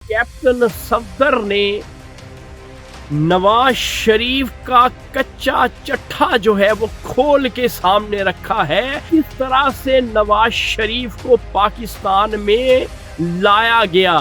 Captain Safdar ने नवाज शरीफ का कच्चा चट्टा जो है वो खोल के सामने रखा है। किस तरह से नवाज शरीफ को पाकिस्तान में लाया गया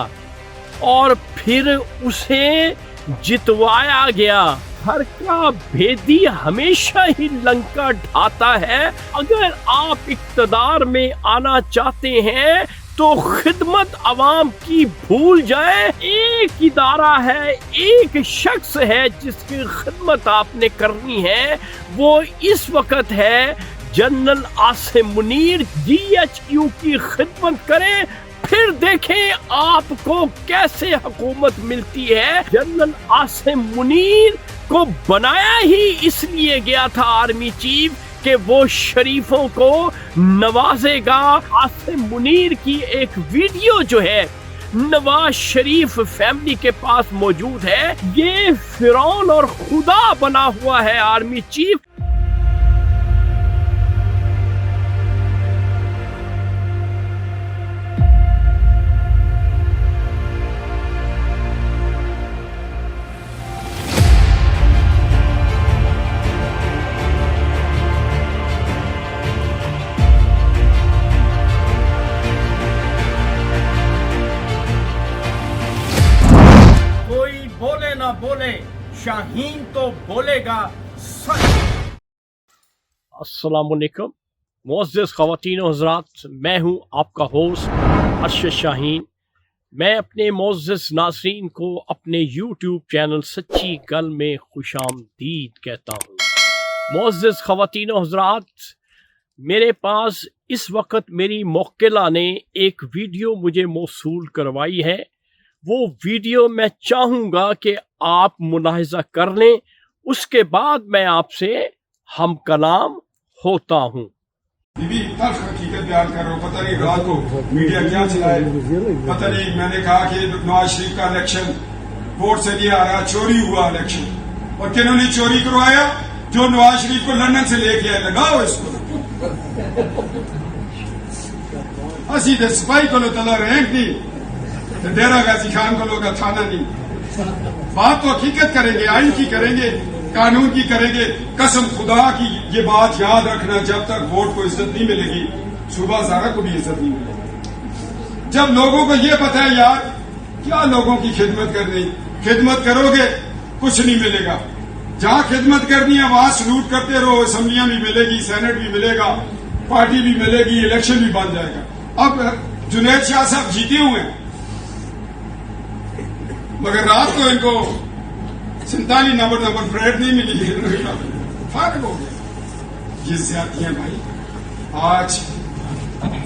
और फिर उसे जितवाया गया। घर का भेदी हमेशा ही लंका ढाता है। अगर आप इक्तदार में आना चाहते हैं तो खिदमत अवाम की भूल जाए। एक इदारा है, एक शख्स है जिसकी खिदमत आपने करनी है, वो इस वक्त है जनरल आसिम मुनीर। GHQ की खिदमत करें, फिर देखें आपको कैसे हुकूमत मिलती है। जनरल आसिम मुनीर को बनाया ही इसलिए गया था आर्मी चीफ कि वो शरीफों को नवाजेगा। आसिम मुनीर की एक वीडियो जो है नवाज शरीफ फैमिली के पास मौजूद है। ये फिरौन और खुदा बना हुआ है आर्मी चीफ। बोले ना बोले, शाहीन तो बोलेगा सच। अस्सलामुअलैकुम मुअज़्ज़िज़ ख़वातीन और हज़रात, मैं हूं आपका होस्ट अरशद शाहीन। मैं अपने मुअज़्ज़िज़ नाज़रीन को अपने YouTube चैनल सच्ची गल में खुशामदीद कहता हूं। मुअज़्ज़िज़ ख़वातीन और हज़रात, मेरे पास इस वक्त मेरी मुवक्किला ने एक वीडियो मुझे मौसूल करवाई है। वो वीडियो मैं चाहूँगा कि आप मुलाहिज़ा कर लें, उसके बाद मैं आपसे हम कलाम होता हूँ। बीबी तल्ख हकीकत बयान कर रहा हूँ। पता नहीं रात को मीडिया क्या चलाए, पता नहीं। मैंने कहा कि नवाज शरीफ का इलेक्शन वोट से नहीं आ रहा, चोरी हुआ इलेक्शन। और किन्होंने चोरी करवाया? जो नवाज शरीफ को लंदन से लेके आए। लगाओ इसको। असी तो सिपाही को तला रैंक दी, डेरा गाजी खान को लोग थाना नहीं। बात तो हकीकत करेंगे, आइन की करेंगे, कानून की करेंगे। कसम खुदा की ये बात याद रखना, जब तक वोट को इज्जत नहीं मिलेगी, सुबह ज़ारा को भी इज्जत नहीं मिलेगी। जब लोगों को ये पता है यार क्या लोगों की खिदमत करनी, खिदमत करोगे कुछ नहीं मिलेगा। जहां खिदमत करनी है वहां सलूट करते रहो। असेंबलियां भी मिलेगी, सेनेट भी मिलेगा, पार्टी भी मिलेगी, इलेक्शन भी बन जाएगा। अब जुनैद शाह साहब जीते हुए हैं, मगर रात को इनको 47 नंबर प्लेट नहीं मिली, फर्क हो गया। ये ज्यादतियां भाई। आज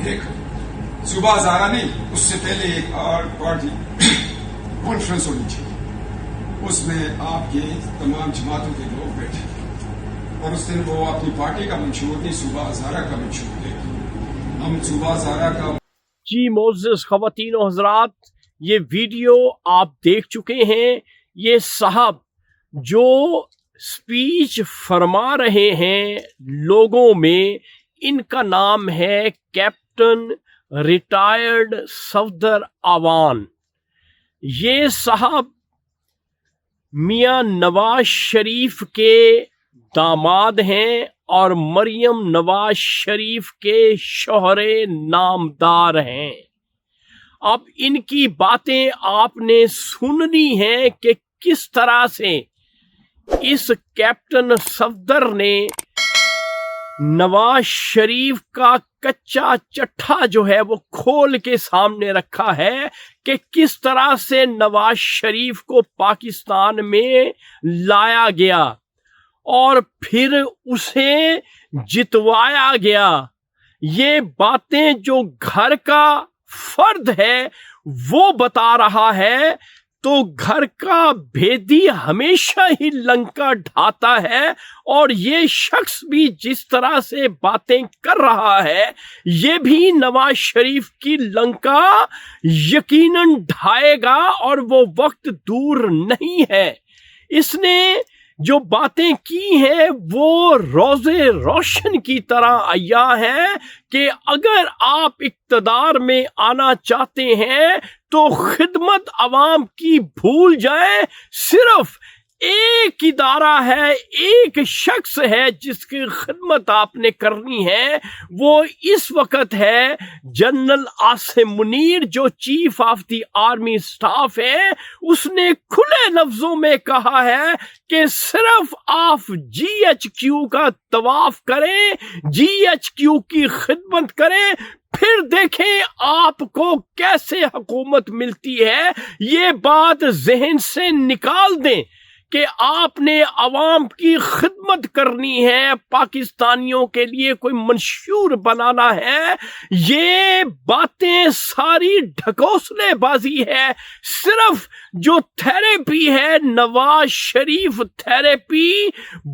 एक सुबह ज़ारा नहीं, उससे पहले एक और पार्टी कॉन्फ्रेंस होनी चाहिए, उसमें आपके तमाम जमातों के लोग बैठे थे। और उस दिन वो अपनी पार्टी का मंशूर नहीं, सुबह ज़ारा का मंशूर लेके हम सुबह ज़ारा का। जी मुअज़्ज़िज़ ख़वातीन और हज़रात, ये वीडियो आप देख चुके हैं। ये साहब जो स्पीच फरमा रहे हैं लोगों में, इनका नाम है कैप्टन रिटायर्ड सफदर अवान। ये साहब मियां नवाज शरीफ के दामाद हैं और मरियम नवाज शरीफ के शौहरे नामदार हैं। अब इनकी बातें आपने सुननी है कि किस तरह से इस कैप्टन सफदर ने नवाज शरीफ का कच्चा चट्टा जो है वो खोल के सामने रखा है कि किस तरह से नवाज शरीफ को पाकिस्तान में लाया गया और फिर उसे जितवाया गया। ये बातें जो घर का फर्द है वो बता रहा है, तो घर का भेदी हमेशा ही लंका ढाता है। और ये शख्स भी जिस तरह से बातें कर रहा है, ये भी नवाज शरीफ की लंका यकीनन ढाएगा और वो वक्त दूर नहीं है। इसने जो बातें की हैं वो रोज़े रोशन की तरह आया है कि अगर आप इक्तदार में आना चाहते हैं تو خدمت عوام کی بھول جائیں. صرف ایک ادارہ ہے, ایک شخص ہے جس کی خدمت آپ نے کرنی ہے, وہ اس وقت ہے جنرل عاصم منیر جو chief of the army staff ہے. اس نے کھلے لفظوں میں کہا ہے کہ صرف آپ GHQ کا طواف کریں, GHQ کی خدمت کریں, پھر دیکھیں آپ کو کیسے حکومت ملتی ہے. یہ بات ذہن سے نکال دیں کہ آپ نے عوام کی خدمت کرنی ہے, پاکستانیوں کے لیے کوئی منشور بنانا ہے. یہ باتیں ساری ڈھکوسلے بازی ہے. صرف جو تھیراپی ہے نواز شریف تھیراپی,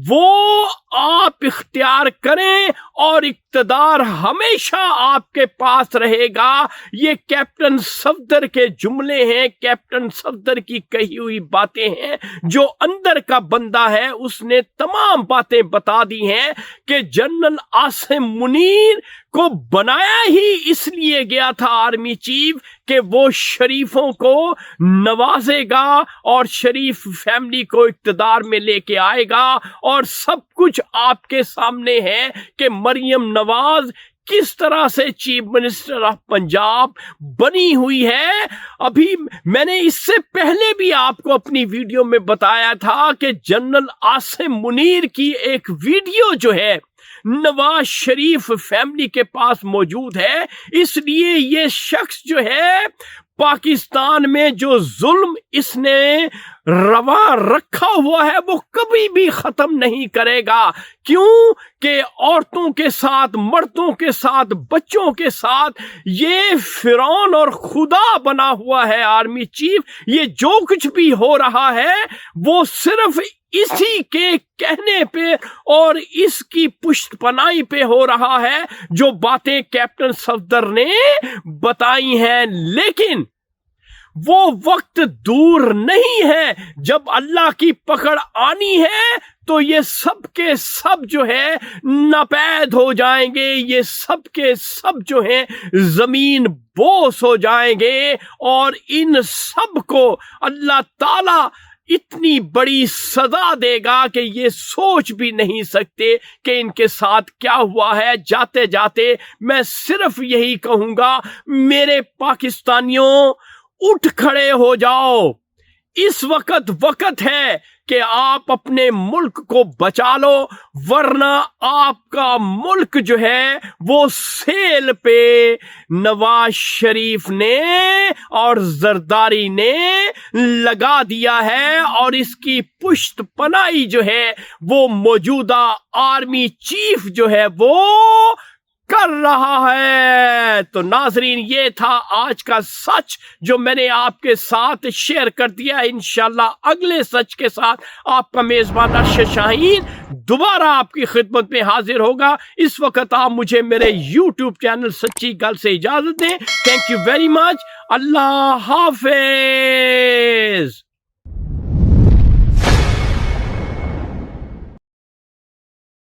وہ آپ اختیار کریں اور اقتدار ہمیشہ آپ کے پاس رہے گا. یہ کیپٹن صفدر کے جملے ہیں, کیپٹن صفدر کی کہی ہوئی باتیں ہیں. جو اندر کا بندہ ہے اس نے تمام باتیں بتا دی ہیں کہ جنرل عاصم منیر کو بنایا ہی اس لیے گیا تھا آرمی چیف کہ وہ شریفوں کو نوازے گا اور شریف فیملی کو اقتدار میں لے کے آئے گا. اور سب کچھ آپ کے سامنے ہے کہ مریم نواز کس طرح سے چیف منسٹر آف پنجاب بنی ہوئی ہے. ابھی میں نے اس سے پہلے بھی آپ کو اپنی ویڈیو میں بتایا تھا کہ جنرل عاصم منیر کی ایک ویڈیو جو ہے نواز شریف فیملی کے پاس موجود ہے. اس لیے یہ شخص جو ہے پاکستان میں جو ظلم اس نے روا رکھا ہوا ہے وہ کبھی بھی ختم نہیں کرے گا. کیوں کہ عورتوں کے ساتھ, مردوں کے ساتھ, بچوں کے ساتھ یہ فرعون اور خدا بنا ہوا ہے آرمی چیف. یہ جو کچھ بھی ہو رہا ہے وہ صرف اسی کے کہنے پہ اور اس کی پشت پناہی پہ ہو رہا ہے جو باتیں کیپٹن صفدر نے بتائی ہیں. لیکن وہ وقت دور نہیں ہے جب اللہ کی پکڑ آنی ہے تو یہ سب کے سب جو ہے ناپید ہو جائیں گے. یہ سب کے سب جو ہیں زمین بوس ہو جائیں گے اور ان سب کو اللہ تعالی اتنی بڑی سزا دے گا کہ یہ سوچ بھی نہیں سکتے کہ ان کے ساتھ کیا ہوا ہے. جاتے جاتے میں صرف یہی کہوں گا, میرے پاکستانیوں اٹھ کھڑے ہو جاؤ. اس وقت ہے کہ آپ اپنے ملک کو بچا لو, ورنہ آپ کا ملک جو ہے وہ سیل پہ نواز شریف نے اور زرداری نے لگا دیا ہے اور اس کی پشت پناہی جو ہے وہ موجودہ آرمی چیف جو ہے وہ کر رہا ہے. تو ناظرین, یہ تھا آج کا سچ جو میں نے آپ کے ساتھ شیئر کر دیا. انشاءاللہ اگلے سچ کے ساتھ آپ کا میزبان ارشد شاہین دوبارہ آپ کی خدمت میں حاضر ہوگا. اس وقت آپ مجھے میرے YouTube چینل سچی گل سے اجازت دیں. Thank you very much. Allah حافظ.